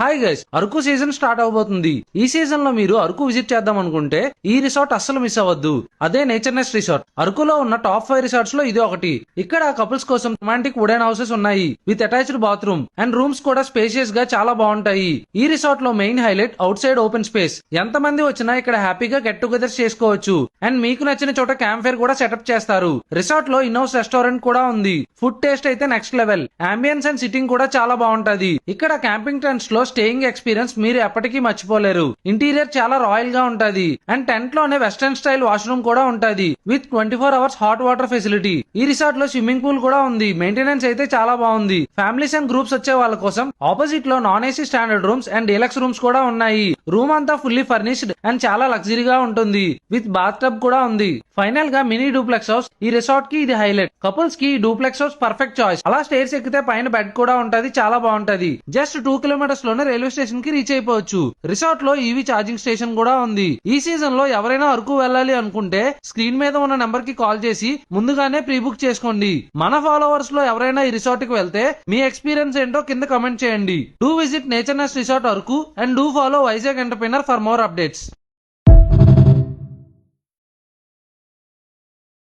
Hi guys, Araku season start అవబోతుంది. ఈ season లో మీరు అరకు విజిట్ చేద్దాం అనుకుంటే ఈ రిసార్ట్ అస్సలు మిస్ అవ్వద్దు. అదే నేచర్ నెస్ట్ రిసార్ట్. అరకులో ఉన్న టాప్ 5 రిసార్ట్స్ లో ఇది ఒకటి. ఇక్కడ కపుల్స్ కోసం రొమాంటిక్ వుడెన్ హౌసెస్ ఉన్నాయి with attached bathroom and rooms కూడా స్పేషియస్ గా చాలా బాగుంటాయి. ఈ రిసార్ట్ లో main highlight out side open space. ఎంత మంది వచ్చినా ఇక్కడ హ్యాపీగా గెట్ టుగెదర్స్ చేసుకోవచ్చు అండ్ మీకు నచ్చిన చోట క్యాంప్ ఫైర్ కూడా సెటప్ చేస్తారు. రిసార్ట్ లో ఇన్ హౌస్ రెస్టారెంట్ కూడా ఉంది. ఫుడ్ టేస్ట్ అయితే next level. Ambience and sitting కూడా చాలా బాగుంటది. ఇక్కడ క్యాంపింగ్ టెంట్స్ లో స్టేయింగ్ ఎక్స్పీరియన్స్ మీరు ఎప్పటికీ మర్చిపోలేరు. ఇంటీరియర్ చాలా రాయల్ గా ఉంటది అండ్ టెంట్ లోనే వెస్టర్న్ స్టైల్ వాష్రూమ్ కూడా ఉంటది with 24 hours hot water facility. ఈ రిసార్ట్ లో స్విమ్మింగ్ పూల్ కూడా ఉంది. మెయింటెనెన్స్ అయితే చాలా బాగుంది. ఫ్యామిలీస్ అండ్ గ్రూప్స్ వచ్చే వాళ్ళ కోసం ఆపోజిట్ లో non AC standard rooms and deluxe rooms కూడా ఉన్నాయి. రూమ్ అంతా ఫుల్లీ ఫర్నిష్డ్ అండ్ చాలా లగ్జరీగా ఉంటుంది విత్ బాత్ టబ్ కూడా ఉంది. ఫైనల్ గా మినీ డూప్లెక్స్ హౌస్. ఈ రిసార్ట్ కి ఇది హైలైట్. కపుల్స్ కి డూప్లెక్స్ హౌస్ పర్ఫెక్ట్ చాయిస్. అలా స్టేర్స్ ఎక్కితే పైన బెడ్ కూడా ఉంటది. చాలా బాగుంటది. జస్ట్ 2 కిలోమీటర్స్ లోనే రైల్వే స్టేషన్ కి రీచ్ అయిపోవచ్చు. రిసార్ట్ లో ఈవీ ఛార్జింగ్ స్టేషన్ కూడా ఉంది. ఈ సీజన్ లో ఎవరైనా అరకు వెళ్ళాలి అనుకుంటే స్క్రీన్ మీద ఉన్న నెంబర్ కి కాల్ చేసి ముందుగానే ప్రీ బుక్ చేసుకోండి. మన ఫాలోవర్స్ లో ఎవరైనా ఈ రిసార్ట్ కి వెళ్తే మీ ఎక్స్పీరియన్స్ ఏంటో కింద కమెంట్ చేయండి. Do visit Nature Nest resort Araku and do follow Vizag entrepreneur for more updates.